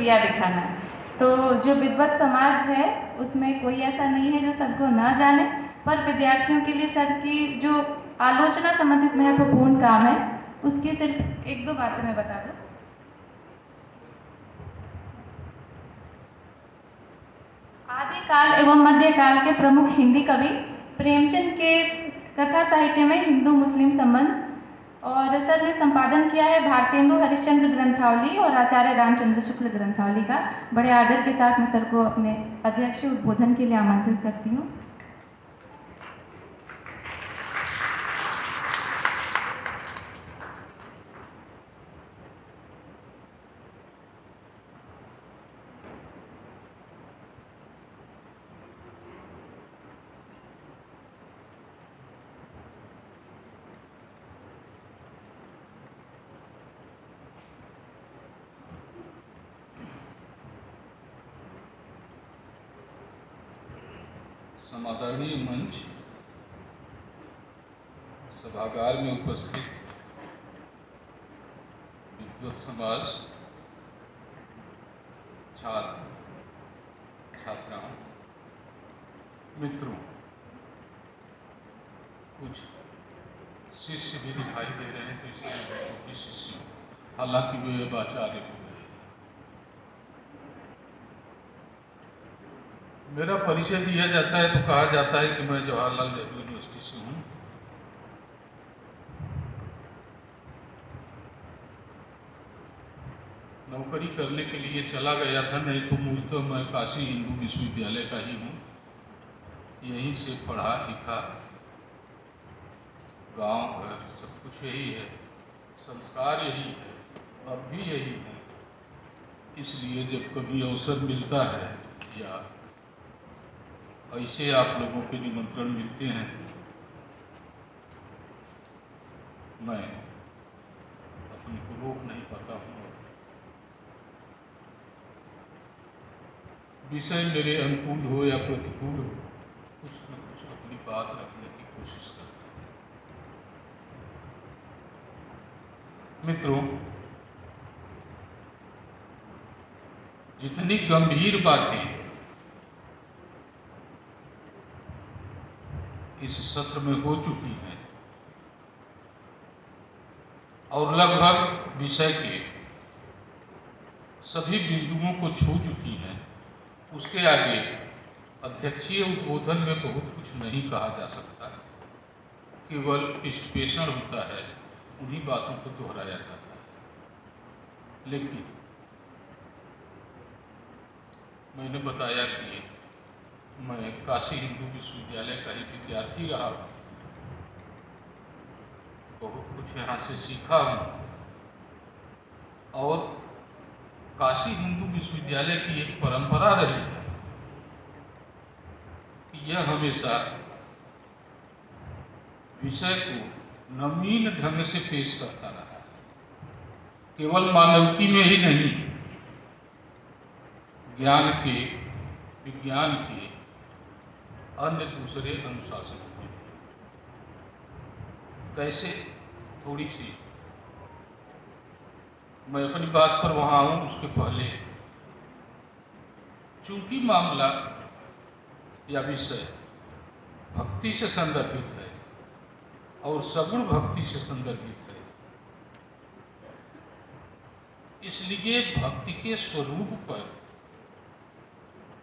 दिया दिखाना है। तो जो विद्वत समाज है उसमें कोई ऐसा नहीं है जो सर को ना जाने, पर विद्यार्थियों के लिए सर की जो आलोचना संबंधित महत्वपूर्ण काम है उसकी सिर्फ एक दो बातें मैं बता दूं। आदिकाल एवं मध्यकाल के प्रमुख हिंदी कवि प्रेमचंद के कथा साहित्य में हिंदू मुस्लिम संबंध, और सर ने संपादन किया है भारतेंदु हरिश्चंद्र ग्रंथावली और आचार्य रामचंद्र शुक्ल ग्रंथावली का। बड़े आदर के साथ मैं सर को अपने अध्यक्षीय उद्बोधन के लिए आमंत्रित करती हूँ। समादरणीय मंच, सभागार में उपस्थित विद्वत समाज, छात्र छात्राओं, मित्रों, कुछ शिष्य भी दिखाई दे रहे हैं तो इसलिए वो भी शिष्य, हालांकि वे अब आचार्य हो गए। मेरा परिचय दिया जाता है तो कहा जाता है कि मैं जवाहरलाल नेहरू यूनिवर्सिटी से हूँ। नौकरी करने के लिए चला गया था, नहीं तो मूलतः मैं काशी हिंदू विश्वविद्यालय का ही हूँ। यहीं से पढ़ा लिखा, गांव घर सब कुछ यही है, संस्कार यही है, अब भी यही है। इसलिए जब कभी अवसर मिलता है या ऐसे आप लोगों के निमंत्रण मिलते हैं, मैं अपने को रोक नहीं पाता हूँ। विषय मेरे अनुकूल हो या प्रतिकूल हो, कुछ न कुछ अपनी बात रखने की कोशिश करता हूँ। मित्रों, जितनी गंभीर बातें इस सत्र में हो चुकी हैं और लगभग विषय के सभी बिंदुओं को छू चुकी हैं, उसके आगे अध्यक्षीय उद्बोधन में बहुत कुछ नहीं कहा जा सकता। केवल पृष्ठपेषण होता है, उन्हीं बातों को दोहराया जाता है। लेकिन मैंने बताया कि मैं काशी हिंदू विश्वविद्यालय का ही विद्यार्थी रहा हूँ, बहुत कुछ यहाँ से सीखा हूँ और काशी हिंदू विश्वविद्यालय की एक परंपरा रही है कि यह हमेशा विषय को नवीन ढंग से पेश करता रहा है। केवल मानवती में ही नहीं, ज्ञान के, विज्ञान के अन्य दूसरे अनुशासनों में। कैसे, थोड़ी सी मैं अपनी बात पर वहां आऊं उसके पहले, चूंकि मामला या विषय भक्ति से संदर्भित है और सगुण भक्ति से संदर्भित है, इसलिए भक्ति के स्वरूप पर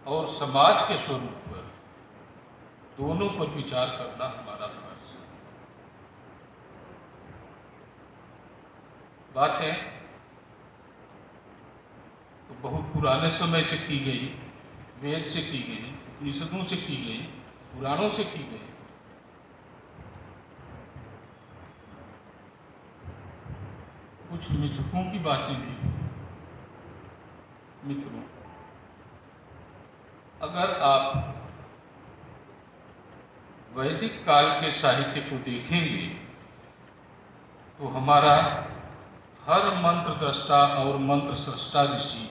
और समाज के स्वरूप पर, दोनों पर विचार करना हमारा फर्ज है। बातें तो बहुत पुराने समय से की गई, वेद से की गई, उपनिषदों से की गई, पुराणों से की गई। कुछ मिथकों की बातें भी। मित्रों, अगर आप वैदिक काल के साहित्य को देखेंगे तो हमारा हर मंत्र दृष्टा और मंत्र सृष्टा ऋषि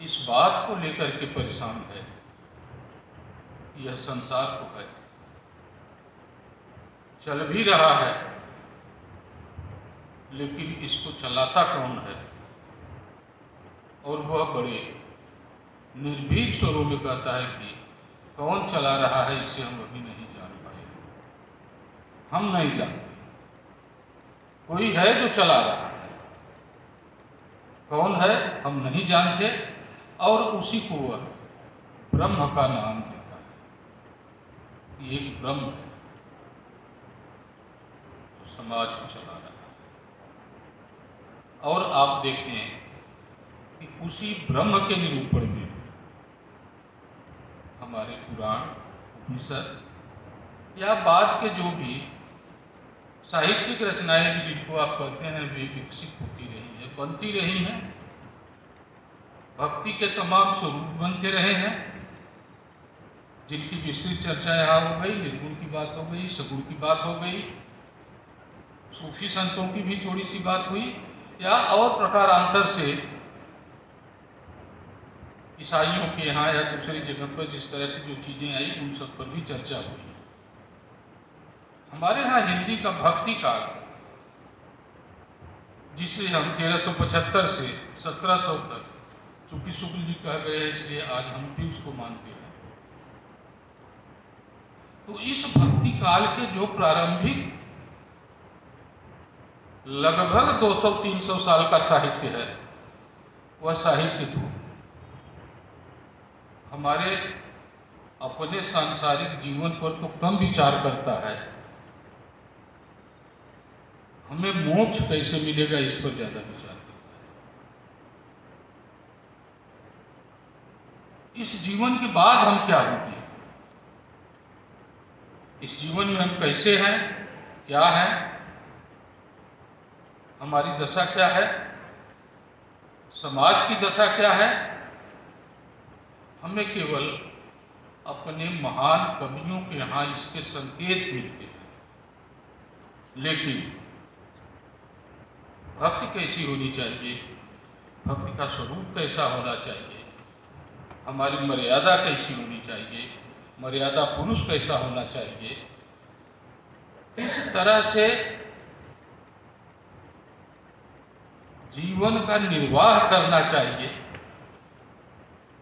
इस बात को लेकर के परेशान है, यह संसार तो है, चल भी रहा है, लेकिन इसको चलाता कौन है? और वह बड़े निर्भीक स्वरों में कहता है कि कौन चला रहा है इसे हम अभी नहीं जान पाए, हम नहीं जानते, कोई है जो चला रहा है, कौन है हम नहीं जानते, और उसी को वह ब्रह्म का नाम देता है। ये एक ब्रह्म है जो समाज को चला रहा है। और आप देखें कि उसी ब्रह्म के निरूपण में हमारे पुराण, उपनिषद या बाद के जो भी साहित्यिक रचनाएं भी जिनको आप कहते हैं वे विकसित होती रही है, बनती रही हैं। भक्ति के तमाम स्वरूप बनते रहे हैं, जिनकी विस्तृत चर्चा यहाँ हो गई। निर्गुण की बात हो गई, सगुण की बात हो गई, सूफी संतों की भी थोड़ी सी बात हुई, या और प्रकारांतर से ईसाइयों के यहाँ या दूसरी जगह पर जिस तरह की जो चीजें आई उन सब पर भी चर्चा हुई। हमारे यहाँ हिंदी का भक्ति काल, जिसे हम 1375 से 1700 तक, चूंकि शुक्ल जी कह गए हैं इसलिए आज हम भी उसको मानते हैं, तो इस भक्ति काल के जो प्रारंभिक लगभग 200-300 साल का साहित्य है, वह साहित्य तो हमारे अपने सांसारिक जीवन पर तो कम विचार करता है, हमें मोक्ष कैसे मिलेगा इस पर ज्यादा विचार करता है। इस जीवन के बाद हम क्या होंगे, इस जीवन में हम कैसे हैं, क्या है, हमारी दशा क्या है, समाज की दशा क्या है। हमें केवल अपने महान कवियों के यहाँ इसके संकेत मिलते हैं, लेकिन भक्ति कैसी होनी चाहिए, भक्ति का स्वरूप कैसा होना चाहिए, हमारी मर्यादा कैसी होनी चाहिए, मर्यादा पुरुष कैसा होना चाहिए, किस तरह से जीवन का निर्वाह करना चाहिए,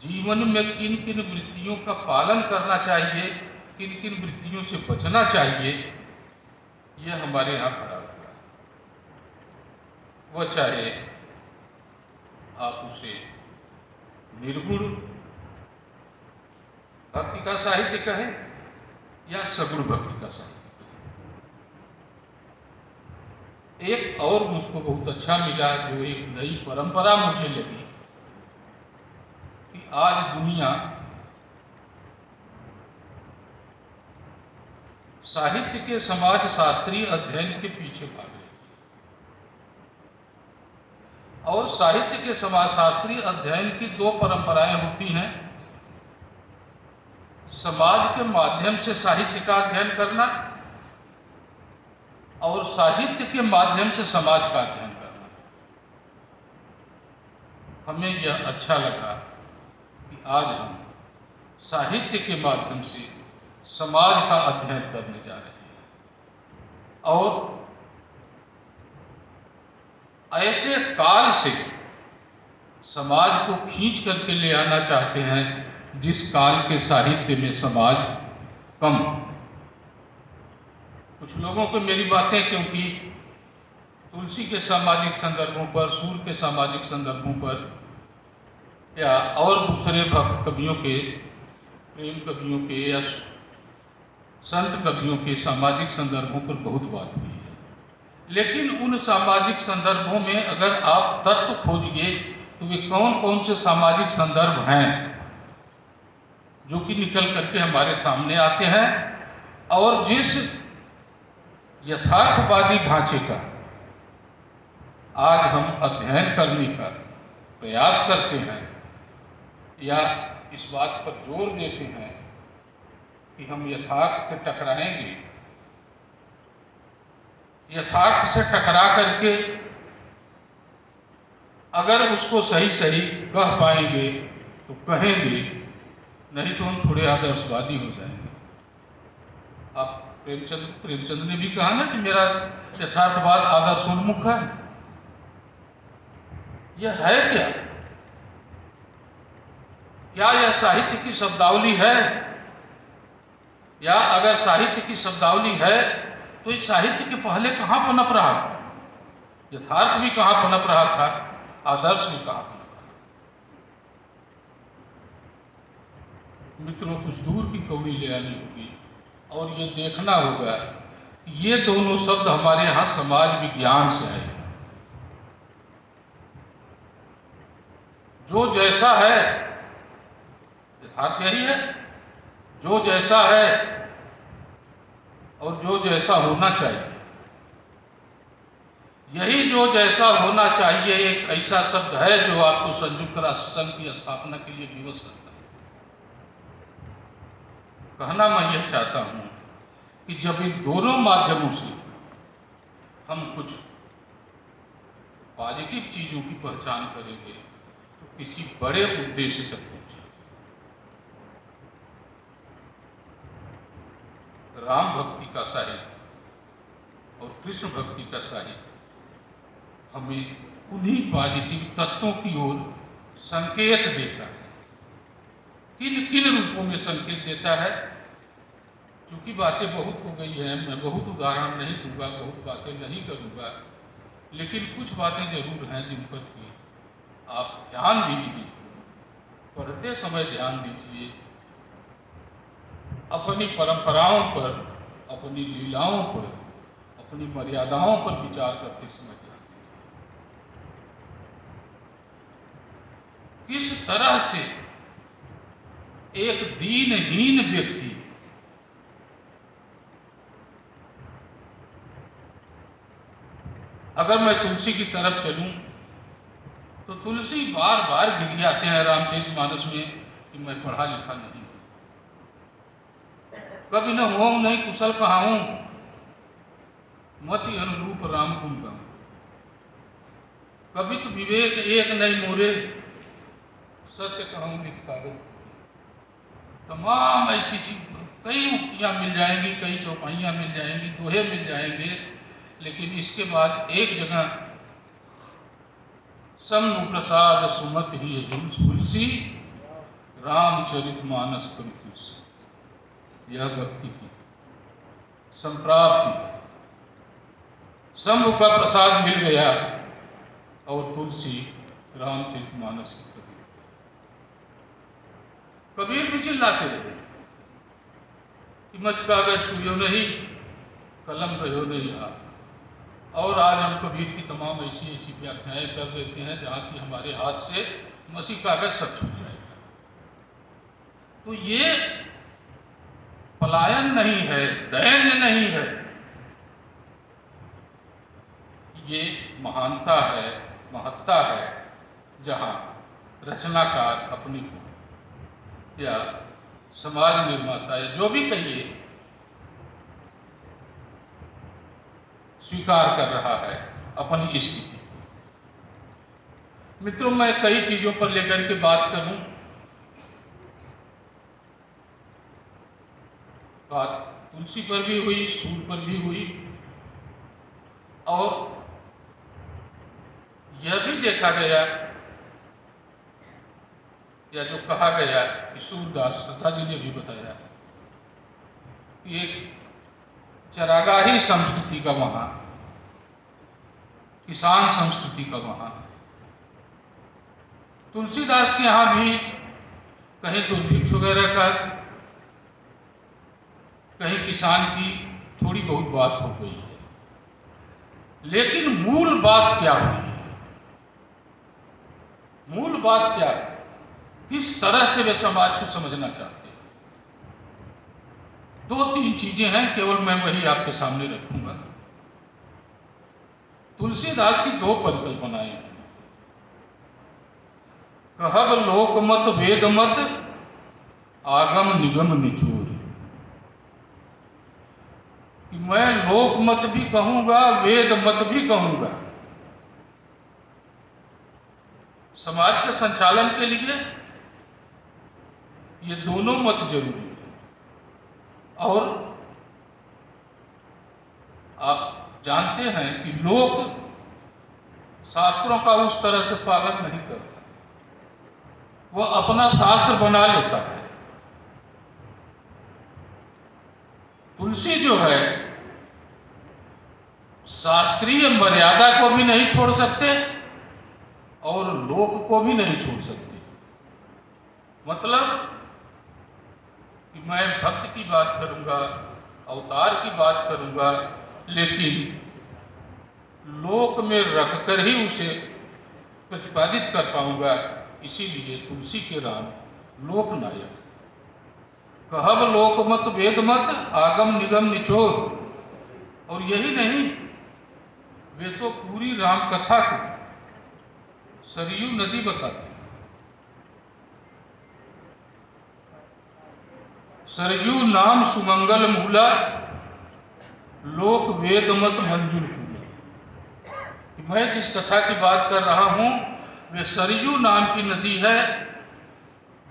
जीवन में किन किन वृत्तियों का पालन करना चाहिए, किन किन वृत्तियों से बचना चाहिए, यह हमारे यहाँ भरा हुआ है। वह चाहे आप उसे निर्गुण भक्ति का साहित्य कहें या सगुण भक्ति का साहित्य कहें। एक और मुझको बहुत अच्छा मिला, जो एक नई परंपरा मुझे लगी कि आज दुनिया साहित्य के समाज शास्त्रीय अध्ययन के पीछे भाग रही है, और साहित्य के समाज शास्त्रीय अध्ययन की दो परंपराएं होती हैं। समाज के माध्यम से साहित्य का अध्ययन करना और साहित्य के माध्यम से समाज का अध्ययन करना। हमें यह अच्छा लगा कि आज हम साहित्य के माध्यम से समाज का अध्ययन करने जा रहे हैं, और ऐसे काल से समाज को खींच करके ले आना चाहते हैं जिस काल के साहित्य में समाज कम। कुछ लोगों को मेरी बातें क्योंकि तुलसी के सामाजिक संदर्भों पर, सूर्य के सामाजिक संदर्भों पर, या और दूसरे भक्त कवियों के, प्रेम कवियों के या संत कवियों के सामाजिक संदर्भों पर बहुत बात हुई है, लेकिन उन सामाजिक संदर्भों में अगर आप तत्व खोजिए तो वे कौन कौन से सामाजिक संदर्भ हैं जो कि निकल करके हमारे सामने आते हैं, और जिस यथार्थवादी ढांचे का आज हम अध्ययन करने का प्रयास करते हैं या इस बात पर जोर देते हैं कि हम यथार्थ से टकराएंगे, यथार्थ से टकरा करके अगर उसको सही सही कह पाएंगे तो कहेंगे, नहीं तो हम थोड़े आदर्शवादी हो जाएंगे। आप प्रेमचंद ने भी कहा ना कि मेरा यथार्थवाद आदर्शोन्मुख है। यह है क्या? क्या यह साहित्य की शब्दावली है? या अगर साहित्य की शब्दावली है तो इस साहित्य के पहले कहाँ पनप रहा था? यथार्थ भी कहाँ पनप रहा था? आदर्श भी कहाँ पनप रहा था? मित्रों, कुछ दूर की कौड़ी ले आनी होगी और ये देखना होगा कि ये दोनों शब्द हमारे यहाँ समाज विज्ञान से आए। जो जैसा है, यथार्थ यही है, जो जैसा है और जो जैसा होना चाहिए। यही जो जैसा होना चाहिए एक ऐसा शब्द है जो आपको संयुक्त राष्ट्र संघ की स्थापना के लिए विवश करता है। कहना मैं यह चाहता हूं कि जब इन दोनों माध्यमों से हम कुछ पॉजिटिव चीजों की पहचान करेंगे तो किसी बड़े उद्देश्य तक पहुंचेंगे। राम भक्ति का साहित्य और कृष्ण भक्ति का साहित्य हमें उन्हीं पॉजिटिव तत्वों की ओर संकेत देता है। किन किन रूपों में संकेत देता है? क्योंकि बातें बहुत हो गई हैं, मैं बहुत उदाहरण नहीं दूंगा, बहुत बातें नहीं करूंगा, लेकिन कुछ बातें जरूर हैं जिन पर कि आप ध्यान दीजिए, पढ़ते समय ध्यान दीजिए, अपनी परंपराओं पर, अपनी लीलाओं पर, अपनी मर्यादाओं पर विचार करते समय ध्यान दीजिए। किस तरह से एक दीनहीन व्यक्ति अगर मैं तुलसी की तरफ चलूं तो तुलसी बार बार गिड़गिड़ाते हैं रामचरितमानस में कि मैं पढ़ा लिखा नहीं हूं, कभी न होम नहीं कुशल कहाऊं, मति अनुरूप राम गुण गाऊं, कभी तो विवेक एक नहीं मोरे, सत्य कहूं लिख कागज। तमाम ऐसी चीज, कई उक्तियां मिल जाएंगी, कई चौपाइयां मिल जाएंगी, दोहे मिल जाएंगे, लेकिन इसके बाद एक जगह शंभु प्रसाद सुमत ही तुलसी रामचरितमानस करि तुलसी। यह भक्ति की संप्राप्ति है। शंभु का प्रसाद मिल गया और तुलसी रामचरितमानस की कवि। कबीर भी चिल्लाते रहे कि मस कागज छुयो नहीं, कलम गयो नहीं हाथ। और आज हम कबीर की तमाम ऐसी ऐसी व्याख्याएं कर देते हैं जहां की हमारे हाथ से मसी कागज सब छूट जाएगा। तो ये पलायन नहीं है, दैन्य नहीं है, ये महानता है, महत्ता है, जहां रचनाकार अपनी को या समाज निर्माता या जो भी कहिए स्वीकार कर रहा है अपनी स्थिति। मित्रों, मैं कई चीजों पर लेकर के बात करूं, बात तुलसी पर भी हुई, सूर पर भी हुई, और यह भी देखा गया या जो कहा गया कि सूरदास श्रद्धा जी ने भी बताया कि एक चरागाही संस्कृति का वहां, किसान संस्कृति का वहां, तुलसीदास के यहां भी कहीं दुर्भिक्ष वगैरह का, कहीं किसान की थोड़ी बहुत बात हो गई है, लेकिन मूल बात क्या हुई है? मूल बात क्या है? किस तरह से वे समाज को समझना चाहते हैं? दो तीन चीजें हैं, केवल मैं वही आपके सामने रखूंगा। तुलसीदास की दो परिकल्पनाएं हैं। कहब लोकमत वेदमत आगम निगम निचोर, कि मैं लोकमत भी कहूंगा, वेद मत भी कहूंगा। समाज के संचालन के लिए ये दोनों मत जरूरी है। और आप जानते हैं कि लोक शास्त्रों का उस तरह से पालन नहीं करता। वह अपना शास्त्र बना लेता है। तुलसी जो है शास्त्रीय मर्यादा को भी नहीं छोड़ सकते और लोक को भी नहीं छोड़ सकते। मतलब कि मैं भक्त की बात करूंगा, अवतार की बात करूंगा, लेकिन लोक में रखकर ही उसे प्रतिपादित कर पाऊंगा। इसीलिए तुलसी के राम लोकनायक। कहब लोक मत वेद मत आगम निगम निचोर। और यही नहीं, वे तो पूरी राम कथा को सरयू नदी बताते। सरयू नाम सुमंगल मूला लोक वेद मत मंजुल पूला। मैं जिस कथा की बात कर रहा हूं वे सरयू नाम की नदी है,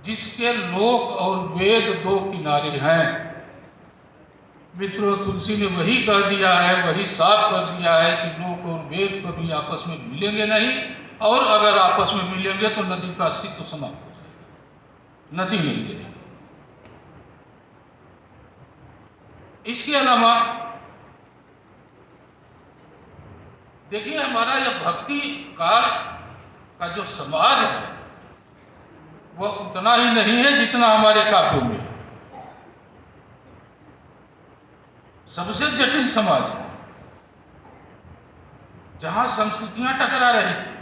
जिसके लोक और वेद दो किनारे हैं। मित्रों, तुलसी ने वही कह दिया है, वही साफ कर दिया है कि लोक और वेद कभी आपस में मिलेंगे नहीं, और अगर आपस में मिलेंगे तो नदी का अस्तित्व समाप्त हो जाएगा, नदी नहीं मिलेगी। इसके अलावा देखिए, हमारा यह भक्ति काल का जो समाज है वह उतना ही नहीं है जितना हमारे काव्यों में। सबसे जटिल समाज है, जहां संस्कृतियां टकरा रही थी,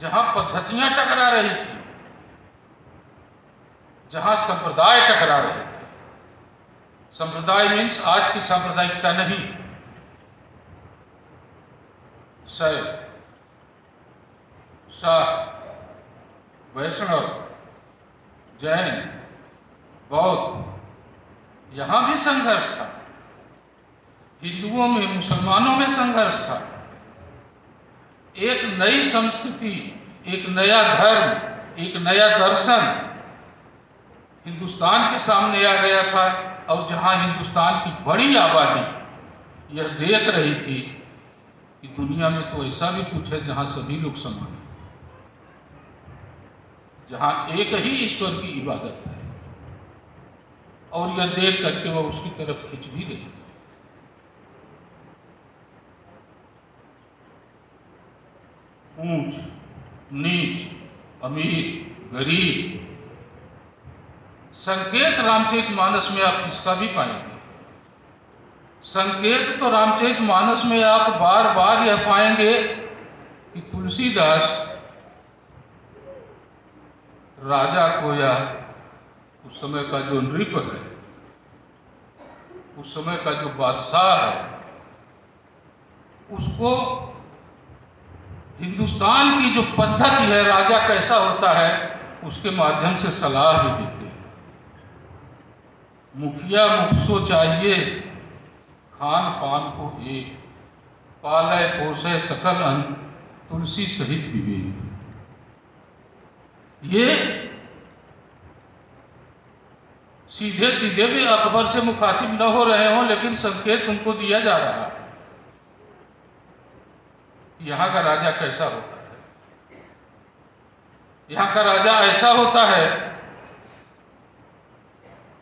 जहां पद्धतियां टकरा रही थी, जहां संप्रदाय टकरा रहे थे। संप्रदाय मीन्स आज की सांप्रदायिकता नहीं, शैव, शाक्त, वैष्णव, जैन, बौद्ध, यहां भी संघर्ष था। हिंदुओं में, मुसलमानों में संघर्ष था। एक नई संस्कृति, एक नया धर्म, एक नया दर्शन हिंदुस्तान के सामने आ गया था, और जहां हिंदुस्तान की बड़ी आबादी यह देख रही थी कि दुनिया में तो ऐसा भी कुछ है जहां सभी लोग समान हैं, जहां एक ही ईश्वर की इबादत है, और यह देख करके वह उसकी तरफ खिंच भी रही थी। ऊंच नीच, अमीर गरीब, संकेत रामचरितमानस में आप इसका भी पाएंगे। संकेत तो रामचरितमानस में आप बार बार यह पाएंगे कि तुलसीदास राजा को, या उस समय का जो नृप है, उस समय का जो बादशाह है, उसको हिंदुस्तान की जो पद्धति है, राजा कैसा होता है, उसके माध्यम से सलाह भी देते हैं। मुखिया मुखसो चाहिए खान पान को एक, पालय पोषय सकल अंग तुलसी सहित विवेक। ये सीधे सीधे भी अकबर से मुखातिब न हो रहे हों, लेकिन संकेत उनको दिया जा रहा है। यहां का राजा कैसा होता है। यहां का राजा ऐसा होता है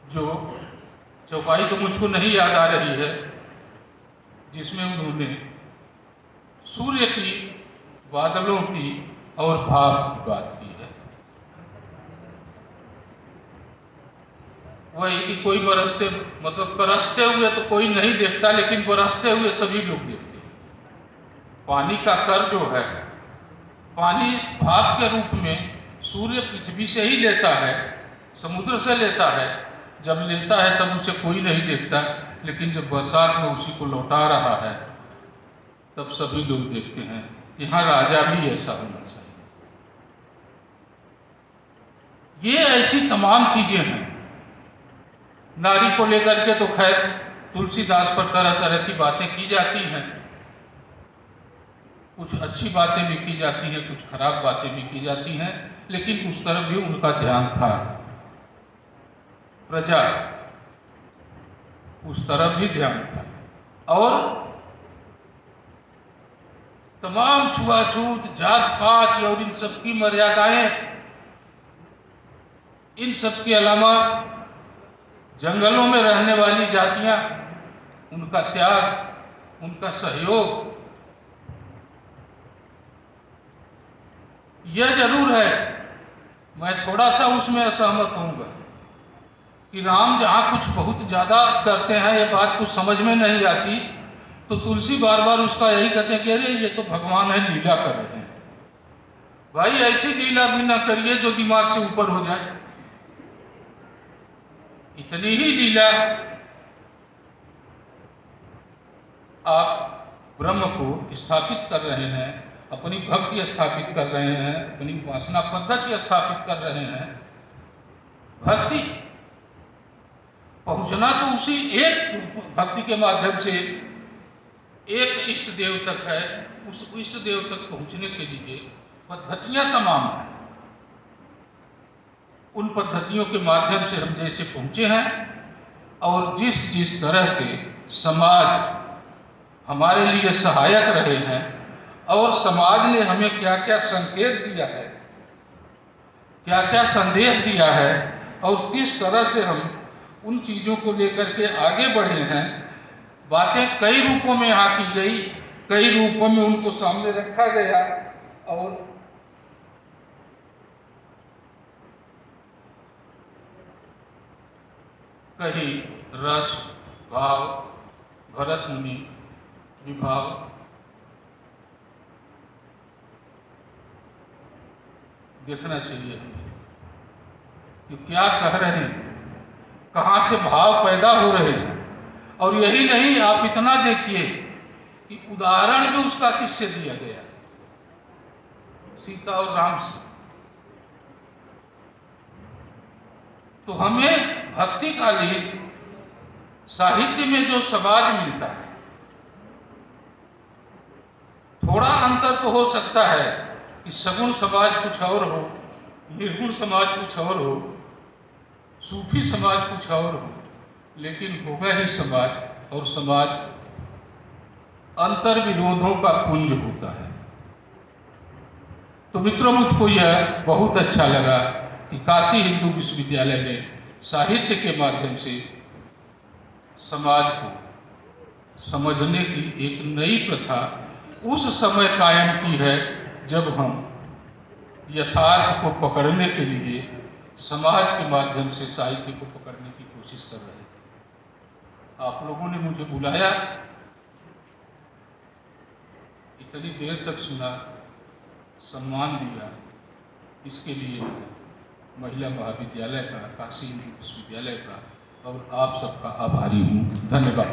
जो, चौपाई तो मुझको नहीं याद आ रही है, जिसमें उन्होंने सूर्य की, बादलों की और भाप की बात की है। वही कि कोई बरसते, मतलब बरसते हुए तो कोई नहीं देखता, लेकिन बरसते हुए सभी लोग देखते हैं। पानी का कर जो है, पानी भाप के रूप में सूर्य पृथ्वी से ही लेता है, समुद्र से लेता है। जब लेता है तब उसे कोई नहीं देखता, लेकिन जब बरसात में उसी को लौटा रहा है तब सभी लोग देखते हैं। यहाँ राजा भी ऐसा होना चाहिए। ये ऐसी तमाम चीजें हैं। नारी को लेकर के तो खैर तुलसीदास पर तरह तरह की बातें की जाती हैं, कुछ अच्छी बातें भी की जाती हैं, कुछ खराब बातें भी की जाती हैं, लेकिन उस तरफ भी उनका ध्यान था। प्रजा, उस तरफ भी ध्यान था। और तमाम छुआछूत, जात पात और इन सबकी मर्यादाएं इन सब के अलावा जंगलों में रहने वाली जातियां, उनका त्याग, उनका सहयोग, यह जरूर है, मैं थोड़ा सा उसमें असहमत होऊंगा कि राम जहाँ कुछ बहुत ज़्यादा करते हैं, ये बात कुछ समझ में नहीं आती, तो तुलसी बार बार उसका यही कहते हैं कि अरे ये तो भगवान है, लीला कर रहे हैं। भाई ऐसी लीला भी ना करिए जो दिमाग से ऊपर हो जाए। इतनी ही लीला आप ब्रह्म को स्थापित कर रहे हैं, अपनी भक्ति स्थापित कर रहे हैं, अपनी उपासना पद्धति स्थापित कर रहे हैं। भक्ति पहुंचना तो उसी एक भक्ति के माध्यम से एक इष्ट देव तक है। उस इष्ट देव तक पहुंचने के लिए पद्धतियां तमाम हैं। उन पद्धतियों के माध्यम से हम जैसे पहुंचे हैं और जिस जिस तरह के समाज हमारे लिए सहायक रहे हैं और समाज ने हमें क्या क्या संकेत दिया है, क्या क्या संदेश दिया है और किस तरह से हम उन चीज़ों को लेकर के आगे बढ़े हैं। बातें कई रूपों में यहाँ की गई, कई रूपों में उनको सामने रखा गया और कहीं रस, भाव, भरत मुनि, विभाव, देखना चाहिए हमें कि क्या कह रहे हैं, कहाँ से भाव पैदा हो रहे हैं। और यही नहीं, आप इतना देखिए कि उदाहरण भी उसका किससे दिया गया, सीता और राम से। तो हमें भक्तिकालीन साहित्य में जो समाज मिलता है, थोड़ा अंतर तो हो सकता है कि सगुण समाज कुछ और हो, निर्गुण समाज कुछ और हो, सूफी समाज कुछ और हो, लेकिन होगा ही समाज। और समाज अंतर विरोधों का पुंज होता है। तो मित्रों, मुझको यह बहुत अच्छा लगा कि काशी हिंदू विश्वविद्यालय ने साहित्य के माध्यम से समाज को समझने की एक नई प्रथा उस समय कायम की है जब हम यथार्थ को पकड़ने के लिए समाज के माध्यम से साहित्य को पकड़ने की कोशिश कर रहे थे। आप लोगों ने मुझे बुलाया, इतनी देर तक सुना, सम्मान दिया, इसके लिए महिला महाविद्यालय का, काशी हिंदू विश्वविद्यालय का और आप सबका आभारी हूँ। धन्यवाद।